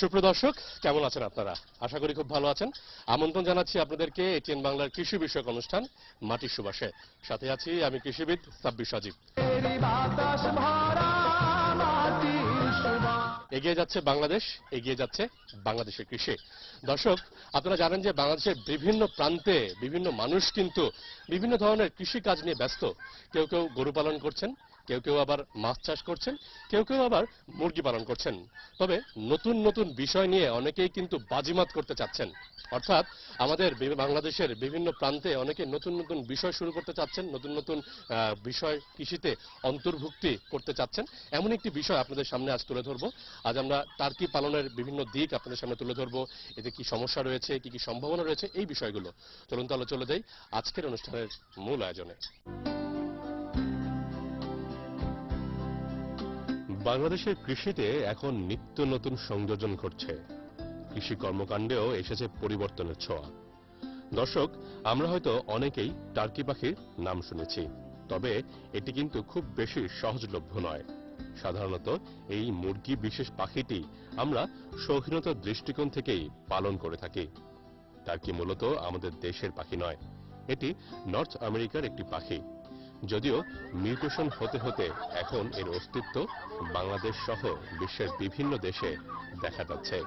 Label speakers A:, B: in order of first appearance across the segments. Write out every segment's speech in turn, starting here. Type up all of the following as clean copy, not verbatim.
A: সুপ্রদর্শক, কেমন আছেন আপনারা? আশা করি খুব ভালো আছেন। আমন্ত্রণ জানাচ্ছি আপনাদেরকে এটিএন বাংলার কৃষি বিষয়ক অনুষ্ঠান মাটির সুবাসে। সাথে আছি আমি কৃষিবিদ সাব্বির সজীব। এগিয়ে যাচ্ছে বাংলাদেশ, এগিয়ে যাচ্ছে বাংলাদেশের কৃষি। দর্শক, আপনারা জানেন যে বাংলাদেশের বিভিন্ন প্রান্তে বিভিন্ন মানুষ কিন্তু বিভিন্ন ধরনের কৃষি কাজ নিয়ে ব্যস্ত। কেউ কেউ গরু পালন করছেন, কেউ কেউ আবার মাছ চাষ করছেন, কেউ কেউ আবার মুরগি পালন করছেন। তবে নতুন নতুন বিষয় নিয়ে অনেকেই কিন্তু বাজিমাত করতে চাচ্ছেন। অর্থাৎ আমাদের বাংলাদেশের বিভিন্ন প্রান্তে অনেকে নতুন নতুন বিষয় শুরু করতে চাচ্ছেন, নতুন নতুন বিষয় কৃষিতে অন্তর্ভুক্তি করতে চাচ্ছেন। এমন একটি বিষয় আপনাদের সামনে আজ তুলে ধরবো। আজ আমরা টার্কি পালনের বিভিন্ন দিক আপনাদের সামনে তুলে ধরবো। এতে কি সমস্যা রয়েছে, কি কি সম্ভাবনা রয়েছে, এই বিষয়গুলো। চলুন তাহলে চলে যাই আজকের অনুষ্ঠানের মূল আয়োজনে। বাংলাদেশের কৃষিতে এখন নিত্য নতুন সংযোজন ঘটছে। কৃষি কর্মকাণ্ডেও এসেছে পরিবর্তনের ছোঁয়া। দর্শক, আমরা হয়তো অনেকেই টার্কি পাখির নাম শুনেছি, তবে এটি কিন্তু খুব বেশি সহজলভ্য নয়। সাধারণত এই মুরগি বিশেষ পাখিটি আমরা শৌখিনতার দৃষ্টিকোণ থেকেই পালন করে থাকি। টার্কি মূলত আমাদের দেশের পাখি নয়, এটি নর্থ আমেরিকার একটি পাখি। যদিও মিউটেশন হতে হতে এখন এর অস্তিত্ব বাংলাদেশ সহ বিশ্বের বিভিন্ন দেশে দেখা যাচ্ছে।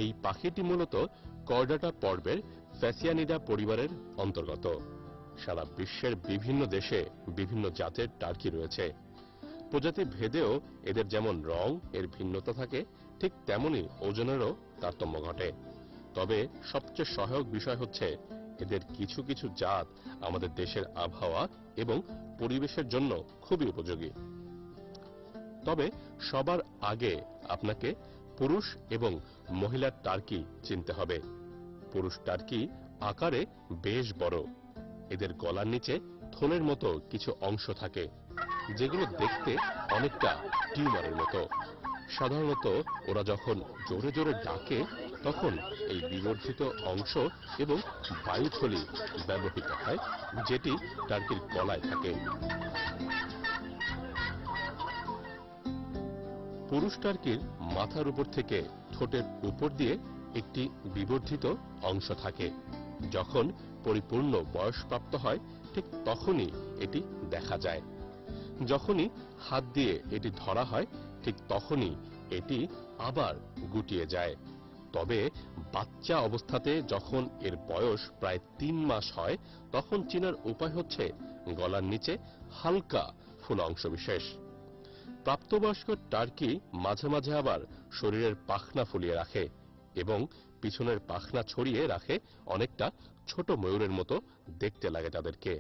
A: এই পাখিটি মূলত কর্ডাটা পর্বের ফ্যাসিয়ানিডা পরিবারের অন্তর্গত। সারা বিশ্বের বিভিন্ন দেশে বিভিন্ন জাতের টার্কি রয়েছে। প্রজাতি ভেদেও এদের যেমন রং এর ভিন্নতা থাকে, ঠিক তেমনি ওজনেরও তারতম্য ঘটে। তবে সবচেয়ে সহায়ক বিষয় হচ্ছে এদের কিছু কিছু জাত আমাদের দেশের আবহাওয়া এবং পরিবেশের জন্য খুবই উপযোগী। তবে সবার আগে আপনাকে পুরুষ এবং মহিলা টার্কি চিনতে হবে। পুরুষ টার্কি আকারে বেশ বড়। এদের গলার নিচে থলের মতো কিছু অংশ থাকে, যেগুলো দেখতে অনেকটা টিউমারের মতো। সাধারণত ওরা যখন জোরে জোরে ডাকে তখন এই বিবর্ধিত অংশ এবং বায়ুথলি ব্যবহৃত হয়, যেটি টার্কির গলায় থাকে। পুরুষ টার্কির মাথার উপর থেকে ঠোঁটের উপর দিয়ে একটি বিবর্ধিত অংশ থাকে। যখন পরিপূর্ণ বয়সপ্রাপ্ত হয় ঠিক তখনই এটি দেখা যায়। যখনই হাত দিয়ে এটি ধরা হয় ঠিক তখনই এটি আবার গুটিয়ে যায়। তবে বাচ্চা অবস্থাতে যখন এর বয়স প্রায় 3 মাস হয় তখন চেনার উপায় হচ্ছে গলার নিচে হালকা ফোলা অংশবিশেষ। প্রাপ্তবয়স্ক টার্কি মাঝে মাঝে আবার শরীরের পাখনা ফুলিয়ে রাখে এবং পিছনের পাখনা ছড়িয়ে রাখে, অনেকটা ছোট ময়ূরের মতো দেখতে লাগে তাদেরকে।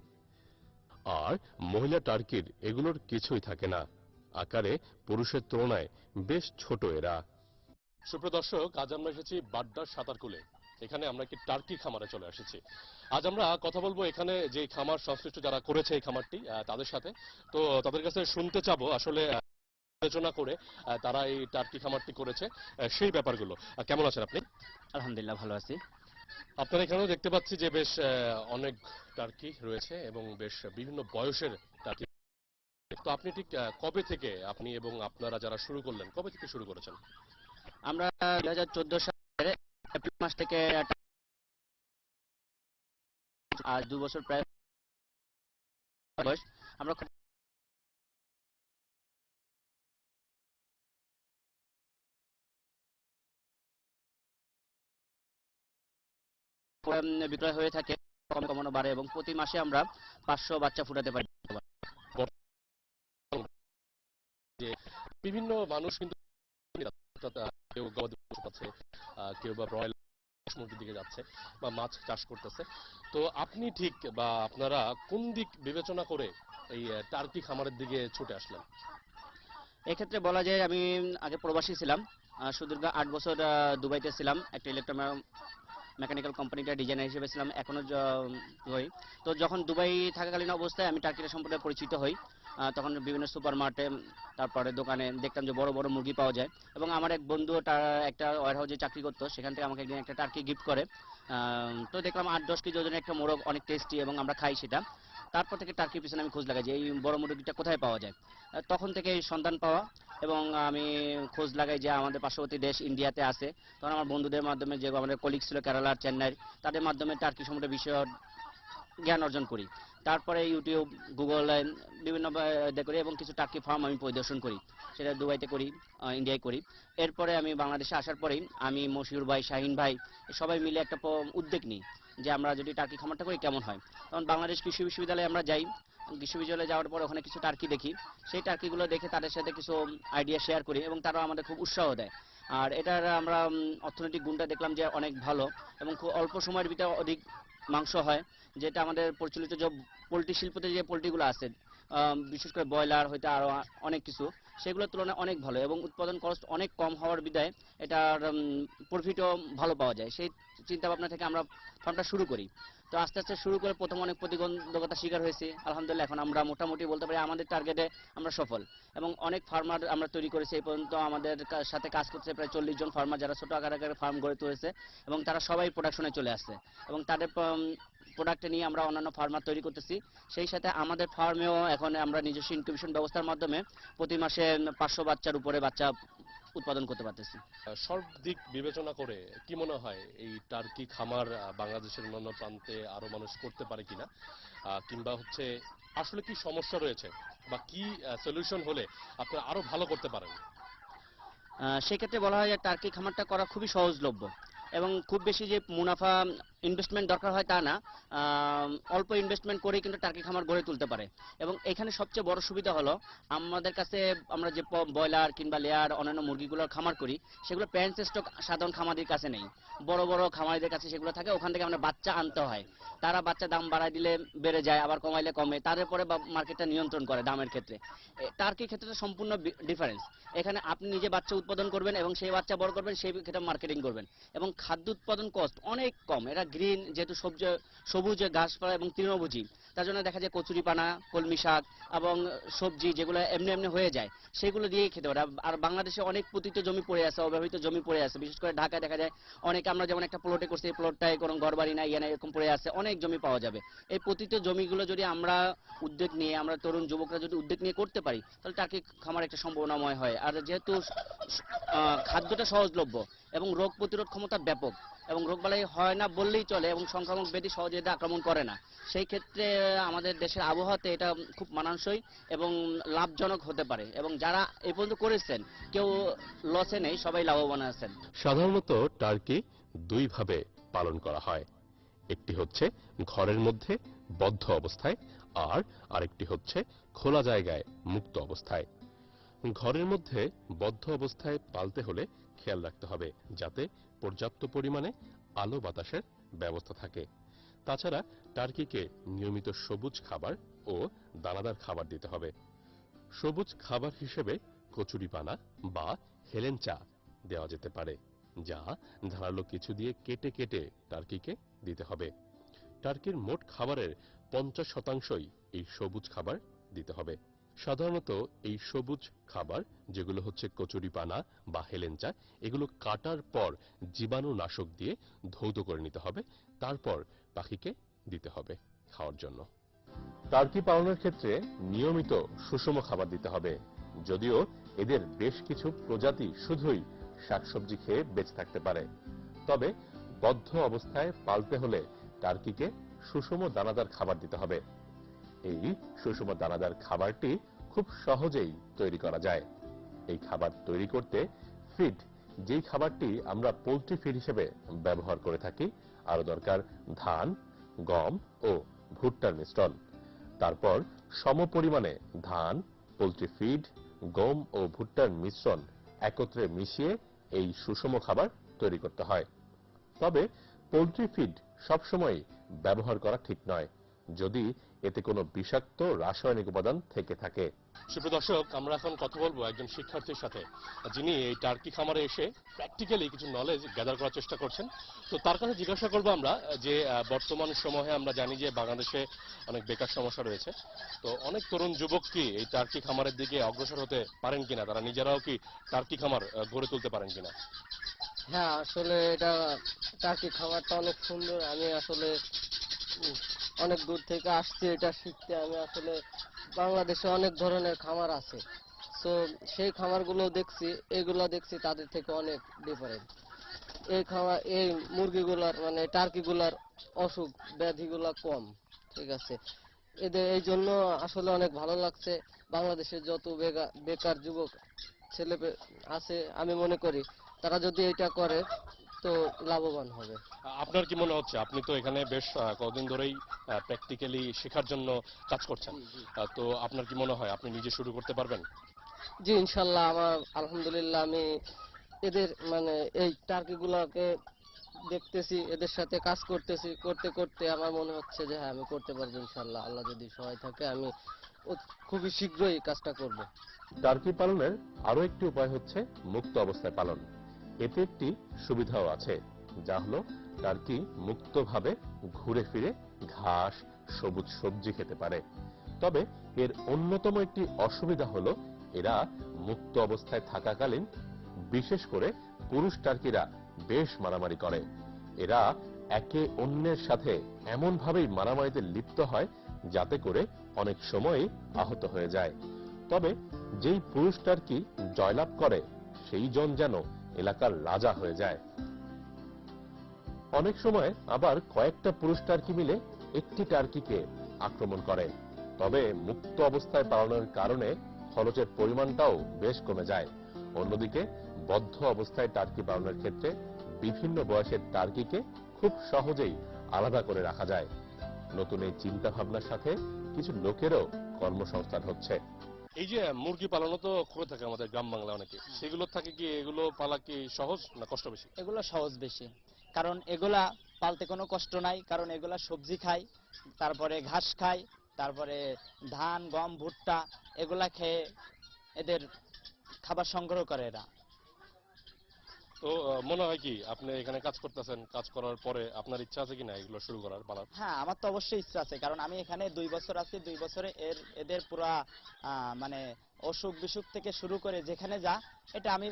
A: আর মহিলা টার্কির এগুলোর কিছুই থাকে না, আকারে পুরুষের তুলনায় বেশ ছোট এরা। সুপ্রদর্শক, আজ আমরা এসেছি বাড্ডার সাঁতারকুলে। এখানে আমরা একটি টার্কি খামারে চলে এসেছি। আজ আমরা কথা বলবো এখানে যে খামার সংশ্লিষ্ট যারা করেছে এই খামারটি তাদের সাথে। তো তাদের কাছে শুনতে চাবো আসলে আলোচনা করে তারা এই টার্কি খামারটি করেছে সেই ব্যাপারগুলো। কেমন আছেন আপনি?
B: আলহামদুলিল্লাহ, ভালো আছি।
A: আপনার এখানেও দেখতে পাচ্ছি যে বেশ অনেক টার্কি রয়েছে এবং বেশ বিভিন্ন বয়সের টার্কি। তো আপনি ঠিক কবে থেকে আপনি এবং আপনারা যারা শুরু করলেন, কবে থেকে শুরু করেছেন?
B: আমরা 2014 সালের এপ্রিল মাস থেকে আজ 2 বছর প্রায় বয়স। আমরা বিক্রয় হয়ে থাকে, কমে কমানো বাড়ে এবং প্রতি মাসে আমরা 500 বাচ্চা ফুটাতে পারি।
A: যে বিভিন্ন মানুষ কিন্তু কেউ গবাদি পশু পাচ্ছে, কেউ বা ব্রয়লার মুরগির দিকে যাচ্ছে বা মাছ চাষ করতেছে। তো আপনি ঠিক বা আপনারা কোন দিক বিবেচনা করে এই টার্কি খামারের দিকে ছুটে আসলেন?
B: এক্ষেত্রে বলা যায় আমি আগে প্রবাসী ছিলাম, সুদীর্ঘ 8 বছর দুবাইতে ছিলাম, একটা মেকানিক্যাল কোম্পানিটা ডিজাইনার হিসেবে ছিলাম, এখনো হই। তো যখন দুবাই থাকাকালীন অবস্থায় আমি টার্কিটা সম্পর্কে পরিচিত হই। তখন বিভিন্ন সুপার মার্টে তারপরে দোকানে দেখতাম যে বড় বড় মুরগি পাওয়া যায় এবং আমার এক বন্ধু একটা ওয়্যার হাউসে চাকরি করতো, সেখান থেকে আমাকে একদিন একটা টার্কি গিফট করে। তো দেখলাম 8-10 কেজি ওজনের একটা মোরগ, অনেক টেস্টি এবং আমরা খাই সেটা। তারপর থেকে টার্কির পিছনে আমি খোঁজ লাগাই যে এই বড় মুরগিটা কোথায় পাওয়া যায়। তখন থেকে এই সন্ধান পাওয়া এবং আমি খোঁজ লাগাই যে আমাদের পার্শ্ববর্তী দেশ ইন্ডিয়াতে আছে। তখন আমার বন্ধুদের মাধ্যমে, যে আমাদের কলিগ ছিল কেরালার চেন্নাইয়ের, তাদের মাধ্যমে টার্কি সম্বন্ধে বিষয় জ্ঞান অর্জন করি। তারপরে ইউটিউব, গুগল বিভিন্ন করি এবং কিছু টার্কি ফার্ম আমি পরিদর্শন করি। সেটা দুবাইতে করি, ইন্ডিয়ায় করি। এরপরে আমি বাংলাদেশে আসার পরেই আমি, মশিউর ভাই, শাহিন ভাই সবাই মিলে একটা উদ্যোগ নিই যে আমরা যদি টার্কি খামারটা করি কেমন হয়। তখন বাংলাদেশ কৃষি বিশ্ববিদ্যালয়ে আমরা যাই। বিশ্ববিদ্যালয়ে যাওয়ার পর ওখানে কিছু টার্কি দেখি। সেই টার্কিগুলো দেখে তাদের সাথে কিছু আইডিয়া শেয়ার করি এবং তারাও আমাদের খুব উৎসাহ দেয়। আর এটার আমরা অর্থনৈতিক গুণটা দেখলাম যে অনেক ভালো এবং খুব অল্প সময়ের ভিতরে অধিক মাংস হয়। যেটা আমাদের প্রচলিত যে পোলট্রি শিল্পতে যে পোলট্রিগুলো আছে, বিশেষ করে ব্রয়লার হয়তো আরো অনেক কিছু, সেগুলোর তুলনায় অনেক ভালো এবং উৎপাদন কস্ট অনেক কম হওয়ার বিধায় এটার প্রফিটও ভালো পাওয়া যায়। সেই চিন্তা ভাবনা থেকে আমরা ফার্মটা শুরু করি। তো আস্তে আস্তে শুরু করে প্রথম অনেক প্রতিবন্ধকতার শিকার হয়েছি। আলহামদুলিল্লাহ এখন আমরা মোটামুটি বলতে পারি আমাদের টার্গেটে আমরা সফল এবং অনেক ফার্মার আমরা তৈরি করেছি। এই পর্যন্ত আমাদের সাথে কাজ করছে প্রায় 40 জন ফার্মার, যারা ছোট আকারে ফার্ম গড়ে তুলেছে এবং তারা সবাই প্রোডাকশনে চলে আসছে এবং তাদের প্রোডাক্ট নিয়ে আমরা অন্যান্য ফার্মার তৈরি করতেছি। সেই সাথে আমাদের ফার্মেও এখন আমরা নিজস্ব ইনকিউবেশন ব্যবস্থার মাধ্যমে প্রতি মাসে 500 বাচ্চার উপরে বাচ্চা উৎপাদন করতে পারতেছি।
A: সব দিক বিবেচনা করে কি মনে হয় এই টার্কি খামার বাংলাদেশের অন্যান্য প্রান্তে আরো মানুষ করতে পারে কিনা, কিংবা হচ্ছে আসলে কি সমস্যা রয়েছে বা কি সলিউশন হলে আপনারা আরো ভালো করতে পারেন?
B: সেক্ষেত্রে বলা হয় যে টার্কি খামারটা করা খুবই সহজলভ্য এবং খুব বেশি যে মুনাফা ইনভেস্টমেন্ট দরকার হয় তা না। অল্প ইনভেস্টমেন্ট করেই কিন্তু টার্কি খামার গড়ে তুলতে পারে এবং এখানে সবচেয়ে বড় সুবিধা হলো আমাদের কাছে আমরা যে ব্রয়লার কিংবা লেয়ার অন্যান্য মুরগিগুলোর খামার করি, সেগুলো প্যারেন্টস স্টক সাধারণ খামারদের কাছে নেই। বড় বড় খামারিদের কাছে সেগুলো থাকে, ওখান থেকে আমরা বাচ্চা আনতে হয়। তারা বাচ্চা দাম বাড়ায় দিলে বেড়ে যায়, আবার কমাইলে কমে, তাদের পরে মার্কেটটা নিয়ন্ত্রণ করে দামের ক্ষেত্রে। টার্কির ক্ষেত্রে সম্পূর্ণ ডিফারেন্স। এখানে আপনি নিজে বাচ্চা উৎপাদন করবেন এবং সেই বাচ্চা বড় করবেন, সেই ক্ষেত্রে মার্কেটিং করবেন এবং খাদ্য উৎপাদন কস্ট অনেক কম। এরা গ্রিন, যেহেতু সবুজ ঘাসপালা এবং তৃণভোজী, তার জন্য দেখা যায় কচুরি পানা, কলমি শাক এবং সবজি যেগুলো এমনি এমনি হয়ে যায় সেগুলো দিয়েই খেতে পারে। আর বাংলাদেশে অনেক পতিত জমি পড়ে আছে, অব্যবহৃত জমি পড়ে আছে, বিশেষ করে ঢাকায় দেখা যায় অনেক। আমরা যেমন একটা প্লটে করছি, এই প্লটটায় কোনো ঘর বাড়ি নাই, ইয়ে নাই, এরকম পড়ে আছে, অনেক জমি পাওয়া যাবে। এই পতিত জমিগুলো যদি আমরা উদ্যোগ নিয়ে, আমরা তরুণ যুবকরা যদি উদ্যোগ নিয়ে করতে পারি, তাহলে টার্কি খামার একটা সম্ভাবনাময় হয়। আর যেহেতু খাদ্যটা সহজলভ্য এবং রোগ প্রতিরোধ ক্ষমতা ব্যাপক এবং রোগবালাই হয় না বললেই চলে এবং সংক্রামক ব্যাধি সহজে এটা আক্রমণ করে না, সেই ক্ষেত্রে আমাদের দেশের আবহাওয়াতে এটা খুব মানানসই এবং লাভজনক হতে পারে এবং যারা এই পর্যন্ত করেছেন কেউ লসে নেই, সবাই লাভবান আছেন।
A: সাধারণত টার্কি দুইভাবে পালন করা হয়। একটি হচ্ছে ঘরের মধ্যে বদ্ধ অবস্থায়, আর আরেকটি হচ্ছে খোলা জায়গায় মুক্ত অবস্থায়। ঘরের মধ্যে বদ্ধ অবস্থায় পালতে হলে খেয়াল রাখতে হবে যাতে পর্যাপ্ত পরিমাণে আলো বাতাসের ব্যবস্থা থাকে। তাছাড়া টার্কিকে নিয়মিত সবুজ খাবার ও দানাদার খাবার দিতে হবে। সবুজ খাবার হিসেবে কচুরিপানা বা হেলেঞ্চা দেওয়া যেতে পারে, যা ধারালো কিছু দিয়ে কেটে কেটে টার্কিকে দিতে হবে। টার্কির মোট খাবারের 50%ই এই সবুজ খাবার দিতে হবে। সাধারণত এই সবুজ খাবার, যেগুলো হচ্ছে কচুরিপানা বা হেলেঞ্চা, এগুলো কাটার পর জীবাণুনাশক দিয়ে ধৌত করে নিতে হবে, তারপর পাখিকে দিতে হবে খাওয়ার জন্য। টার্কি পালনের ক্ষেত্রে নিয়মিত সুষম খাবার দিতে হবে। যদিও এদের বেশ কিছু প্রজাতি শুধুই শাকসবজি খেয়ে বেঁচে থাকতে পারে, তবে বদ্ধ অবস্থায় পালতে হলে টার্কিকে সুষম দানাদার খাবার দিতে হবে। এই সুষম দানাদার খাবারটি খুব সহজেই তৈরি করা যায়। এই খাবার তৈরি করতে ফিড, যেই খাবারটি আমরা পোল্ট্রি ফিড হিসেবে ব্যবহার করে থাকি, আরো দরকার ধান, গম ও ভুট্টার মিশ্রণ। তারপর সমপরিমাণে ধান, পোল্ট্রি ফিড, গম ও ভুট্টার মিশ্রণ একত্রে মিশিয়ে এই সুষম খাবার তৈরি করতে হয়। তবে পোল্ট্রি ফিড সবসময় ব্যবহার করা ঠিক নয় যদি এতে কোনো বিষাক্ত রাসায়নিক উপাদান থেকে থাকে। সুপ্রিয় দর্শক, আমরা এখন কথা বলবো একজন শিক্ষার্থীর সাথে, যিনি এই টার্কি খামারে এসে প্র্যাকটিক্যালি কিছু নলেজ গ্যাদার করার চেষ্টা করছেন। তো তার কাছে জিজ্ঞাসা করবো আমরা যে বর্তমান সময়ে আমরা জানি যে বাংলাদেশে অনেক বেকার সমস্যা রয়েছে। তো অনেক তরুণ যুবক কি এই টার্কি খামারের দিকে অগ্রসর হতে পারেন কিনা, তারা নিজেরাও কি টার্কি খামার গড়ে তুলতে পারেন কিনা?
C: হ্যাঁ, আসলে এটা টার্কি খামারটা অনেক সুন্দর। আমি আসলে উম, অনেক দূর থেকে আসছি এটা শিখতে। আমি আসলে বাংলাদেশে অনেক ধরনের খামার আছে, তো সেই খামারগুলো দেখছি, এগুলো দেখছি তাদের থেকে অনেক ডিফারেন্ট। এই মুরগিগুলার মানে টার্কিগুলার অসুখ ব্যাধিগুলা কম, ঠিক আছে। এদের এই জন্য আসলে অনেক ভালো লাগছে। বাংলাদেশের যত বেকার যুবক ছেলে আছে, আমি মনে করি তারা যদি এটা করে তো লাভবান হবে।
A: আপনার কি মনে হচ্ছে, আপনি তো এখানে বেশ কতদিন ধরেই প্র্যাকটিক্যালি শেখার জন্য কাজ করছেন,
C: জি জি
A: তো আপনার কি মনে হয় আপনি নিজে শুরু করতে পারবেন?
C: জি, ইনশাল্লাহ আমার আলহামদুলিল্লাহ আমি এদের মানে এই টার্কিগুলোকে দেখতেছি, এদের সাথে কাজ করতেছি, করতে করতে আমার মনে হচ্ছে যে হ্যাঁ আমি করতে পারবো ইনশাল্লাহ। আল্লাহ যদি সহায় থাকে আমি খুবই শীঘ্রই এই কাজটা করব।
A: টার্কি পালনের আরো একটি উপায় হচ্ছে মুক্ত অবস্থায় পালন। এতে একটি সুবিধাও আছে, যা হলো টার্কি মুক্তভাবে ঘুরে ফিরে ঘাস, সবুজ সবজি খেতে পারে। তবে এর অন্যতম একটি অসুবিধা হলো এরা মুক্ত অবস্থায় থাকাকালীন বিশেষ করে পুরুষ টার্কিরা বেশ মারামারি করে। এরা একে অন্যের সাথে এমনভাবেই মারামারিতে লিপ্ত হয় যাতে করে অনেক সময়ই আহত হয়ে যায়। তবে যেই পুরুষ টার্কি জয়লাভ করে সেই জন যেন এলাকার রাজা হয়ে যায়। অনেক সময় আবার কয়েকটা পুরুষ টার্কি মিলে একটি টার্কিকে আক্রমণ করে। তবে মুক্ত অবস্থায় পালনের কারণে খরচের পরিমাণটাও বেশ কমে যায়। অন্যদিকে বদ্ধ অবস্থায় টার্কি পালনের ক্ষেত্রে বিভিন্ন বয়সের টার্কিকে খুব সহজেই আলাদা করে রাখা যায়। নতুন এই চিন্তা ভাবনার সাথে কিছু লোকেরও কর্মসংস্থান হচ্ছে। এই যে মুরগি পালনও তো করে থাকে আমাদের গ্রাম বাংলা অনেকে, সেগুলো থাকে কি, এগুলো পালা কি সহজ না কষ্ট বেশি?
B: এগুলো সহজ বেশি, কারণ এগুলা পালতে কোনো কষ্ট নাই, কারণ এগুলা সবজি খায়, তারপরে ঘাস খায়, তারপরে ধান গম ভুট্টা এগুলা খেয়ে এদের খাবার সংগ্রহ করে এরা।
A: তো মনে হয় কি আপনি এখানে কাজ করতেছেন, কাজ করার পরে আপনার ইচ্ছা আছে কিনা এগুলো শুরু করার, পালার?
B: হ্যাঁ, আমার তো অবশ্যই ইচ্ছা আছে, কারণ আমি এখানে 2 বছর আছি, 2 বছরে এদের পুরা মানে অসুখ বিসুখ থেকে শুরু করে যেখানে যা, এটা আমি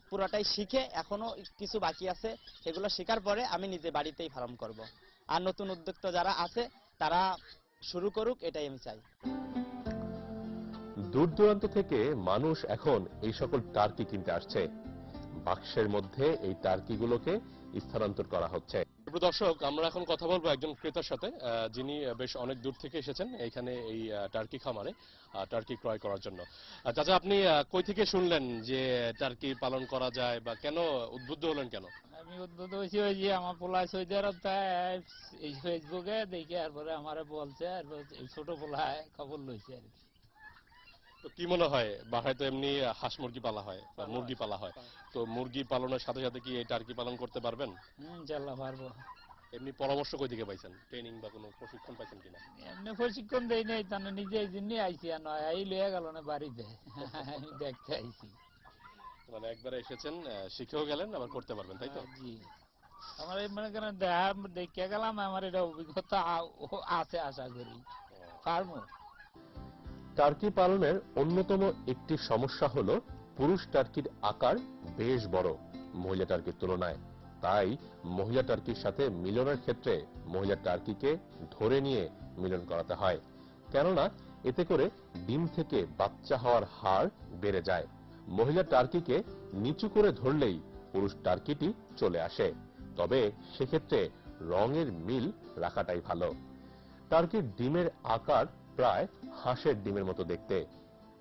B: পুরাটাই শিখে, এখনো কিছু বাকি আছে, সেগুলো শেখার পরে আমি নিজে বাড়িতেই ফার্ম করব। আর নতুন উদ্যোক্তা যারা আছে তারা শুরু করুক, এটাই আমি চাই।
A: দূর দূরান্ত থেকে মানুষ এখন এই সকল টার্কি কিনতে আসছে। বাক্সের মধ্যে এই টার্কিগুলোকে স্থানান্তর করা হচ্ছে। প্রিয় দর্শক, আমরা এখন কথা বলবো একজন ক্রেতার সাথে, যিনি বেশ অনেক দূর থেকে এসেছেন এইখানে এই টার্কি খামারে টার্কি ক্রয় করার জন্য। চাচা, আপনি কই থেকে শুনলেন যে টার্কি পালন করা যায়, বা কেন উদ্বুদ্ধ হলেন কেন?
D: আমি উদ্বুদ্ধ হয়েছি ওই যে আমার পোলা সৌদি আরব তাই এই ফেসবুকে দেখে তারপরে আমারে বলছে, আর এই ছোট পোলায় খবর লইছে আর কি।
A: তো কি মনে হয়, বাসায় তো এমনি হাঁস মুরগি পালা হয় বা মুরগি পালা হয়, তো মুরগি পালনের সাথে সাথে কি এই টার্কি পালন করতে পারবেন?
D: ইনশাল্লাহ পারবো।
A: এমনি পরামর্শ কই থেকে পাইছেন, ট্রেনিং বা কোনো প্রশিক্ষণ পাইছেন কিনা?
D: এমনি প্রশিক্ষণ দেই নাই, তাহলে নিজে এই জন্যই আইসি, আর নয় এই লইয়া গেল না বাড়িতে আমি দেখতে আইসি।
A: মানে একবারে এসেছেন, শিখেও গেলেন, আবার করতে পারবেন, তাই তো?
D: জি, আমার এই মনে করেন দেখে গেলাম, আমার এটা অভিজ্ঞতা আছে, আশা করি পারবো।
A: টার্কি পালনের অন্যতম একটি সমস্যা হলো পুরুষ টার্কির আকার বেশ বড় মহিলা টার্কির তুলনায়। তাই মহিলা টার্কির সাথে মিলনের ক্ষেত্রে মহিলা টার্কিকে ধরে নিয়ে মিলন করাতে হয়, কেননা এতে করে ডিম থেকে বাচ্চা হওয়ার হার বেড়ে যায়। মহিলা টার্কিকে নিচু করে ধরলেই পুরুষ টার্কিটি চলে আসে। তবে সেক্ষেত্রে রঙের মিল রাখাটাই ভালো। টার্কির ডিমের আকার প্রায় হাঁসের ডিমের মতো দেখতে।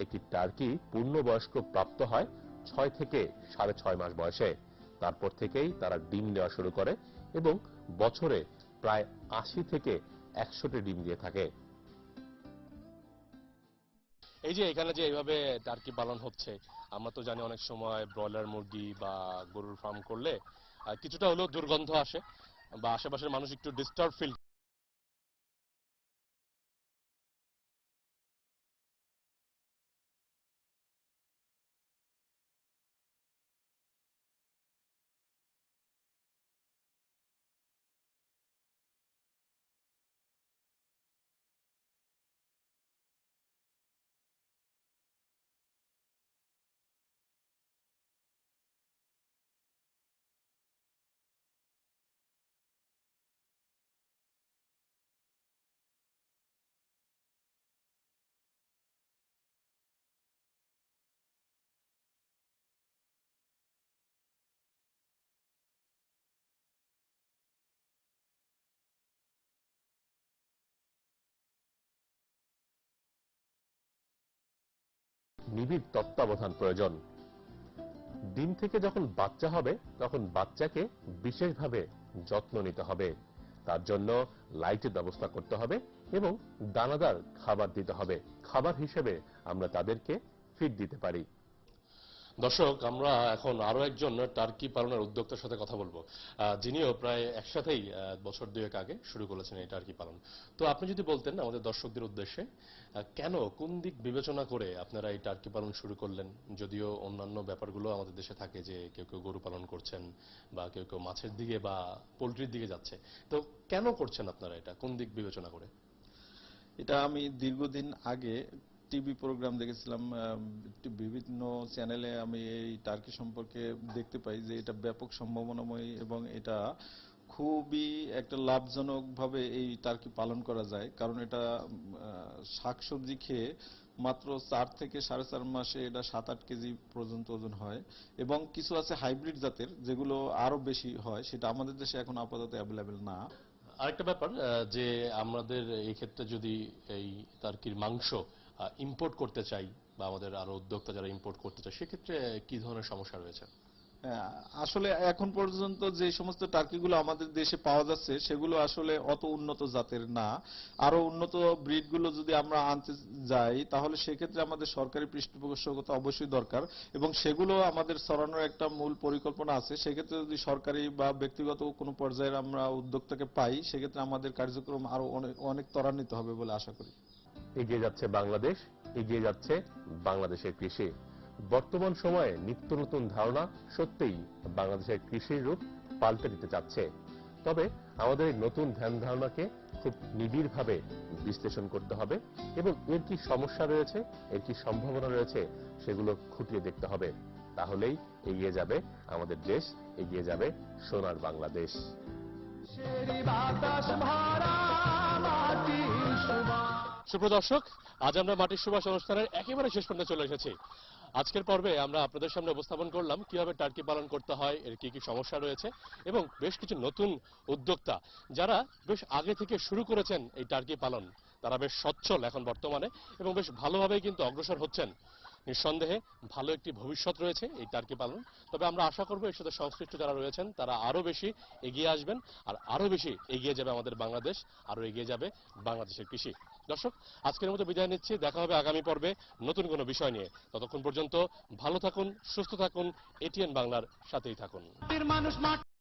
A: একটি টার্কি পূর্ণবয়স্ক প্রাপ্ত হয় 6 থেকে 6.5 মাস বয়সে। তারপর থেকেই তারা ডিম দেওয়া শুরু করে এবং বছরে প্রায় 80 থেকে 100টি ডিম দিয়ে থাকে। এই যে এখানে যে এইভাবে টার্কি পালন হচ্ছে, আমরা তো জানি অনেক সময় ব্রয়লার মুরগি বা গরুর ফার্ম করলে কিছুটা হলেও দুর্গন্ধ আসে, বা আশেপাশের মানুষ একটু ডিস্টার্ব ফিল নিবিড় তত্ত্বাবধান প্রয়োজন। ডিম থেকে যখন বাচ্চা হবে তখন বাচ্চাকে বিশেষভাবে যত্ন নিতে হবে। তার জন্য লাইটের ব্যবস্থা করতে হবে এবং দানাদার খাবার দিতে হবে। খাবার হিসেবে আমরা তাদেরকে ফিড দিতে পারি। দর্শক, আমরা এখন আরো একজন টার্কি পালনের উদ্যোক্তার সাথে কথা বলবো, যিনিও প্রায় একসাথেই বছর দুয়েক আগে শুরু করেছেন এই টার্কি পালন। তো আপনি যদি বলতেন আমাদের দর্শকদের উদ্দেশ্যে, কেন, কোন দিক বিবেচনা করে আপনারা এই টার্কি পালন শুরু করলেন? যদিও অন্যান্য ব্যাপারগুলো আমাদের দেশে থাকে, যে কেউ কেউ গরু পালন করছেন বা কেউ কেউ মাছের দিকে বা পোলট্রির দিকে যাচ্ছে, তো কেন করছেন আপনারা এটা, কোন দিক বিবেচনা করে?
E: এটা আমি দীর্ঘদিন আগে টিভি প্রোগ্রাম দেখেছিলাম, বিভিন্ন চ্যানেলে আমি এই টার্কি সম্পর্কে দেখতে পাই যে এটা ব্যাপক সম্ভাবনাময় এবং এটা খুবই একটা লাভজনকভাবে এই টার্কি পালন করা যায়। কারণ এটা শাকসবজি খেয়ে মাত্র 4 থেকে 4.5 মাসে এটা 7-8 কেজি পর্যন্ত ওজন হয়। এবং কিছু আছে হাইব্রিড জাতের যেগুলো আরো বেশি হয়, সেটা আমাদের দেশে এখন আপাতত অ্যাভেলেবেল না।
A: আরেকটা ব্যাপার, যে আমাদের এই ক্ষেত্রে যদি এই টার্কির মাংস ইম্পোর্ট করতে চাই বা আমাদের আরো উদ্যোক্তা যারা ইম্পোর্ট করতে চায়, সেক্ষেত্রে কি ধরনের সমস্যা রয়েছে?
E: হ্যাঁ, আসলে এখন পর্যন্ত যে সমস্ত টার্কিগুলো আমাদের দেশে পাওয়া যাচ্ছে সেগুলো আসলে অত উন্নত জাতের না। আরো উন্নত ব্রিডগুলো যদি আমরা আনতে যাই তাহলে সেক্ষেত্রে আমাদের সরকারি পৃষ্ঠপোষকতা অবশ্যই দরকার এবং সেগুলো আমাদের ছড়ানোর একটা মূল পরিকল্পনা আছে। সেক্ষেত্রে যদি সরকারি বা ব্যক্তিগত কোনো পর্যায়ের আমরা উদ্যোক্তাকে পাই, সেক্ষেত্রে আমাদের কার্যক্রম আরো অনেক ত্বরান্বিত হবে বলে আশা করি।
A: এগিয়ে যাচ্ছে বাংলাদেশ, এগিয়ে যাচ্ছে বাংলাদেশের কৃষি। বর্তমান সময়ে নিত্য নতুন ধারণা সত্যিই বাংলাদেশের কৃষির রূপ পাল্টে দিতে চাচ্ছে। তবে আমাদের এই নতুন ধ্যান ধারণাকে খুব নিবিড়ভাবে বিশ্লেষণ করতে হবে এবং এর কি সমস্যা রয়েছে, এর কি সম্ভাবনা রয়েছে, সেগুলো খুঁটিয়ে দেখতে হবে। তাহলেই এগিয়ে যাবে আমাদের দেশ, এগিয়ে যাবে সোনার বাংলাদেশ। সুপ্রদর্শক, আজ আমরা মাটির সুবাস অনুষ্ঠানের একেবারে শেষ পর্যন্ত চলে এসেছি। আজকের পর্বে আমরা আপনাদের সামনে উপস্থাপন করলাম কিভাবে টার্কি পালন করতে হয়, এর কি কি সমস্যা রয়েছে এবং বেশ কিছু নতুন উদ্যোক্তা যারা বেশ আগে থেকে শুরু করেছেন এই টার্কি পালন, তারা বেশ সচ্ছল এখন বর্তমানে এবং বেশ ভালোভাবেই কিন্তু অগ্রসর হচ্ছেন। নিঃসন্দেহে ভালো একটি ভবিষ্যৎ রয়েছে এই টার্কি পালন। তবে আমরা আশা করব এর সাথে সংশ্লিষ্ট যারা রয়েছেন তারা আরো বেশি এগিয়ে আসবেন, আর আরো বেশি এগিয়ে যাবে আমাদের বাংলাদেশ, আরো এগিয়ে যাবে বাংলাদেশের কৃষি। দর্শক, আজকের মতো বিদায় নিচ্ছি। দেখা হবে আগামী পর্বে নতুন কোনো বিষয় নিয়ে। ততক্ষণ পর্যন্ত ভালো থাকুন, সুস্থ থাকুন, এটিএন বাংলার সাথেই থাকুন।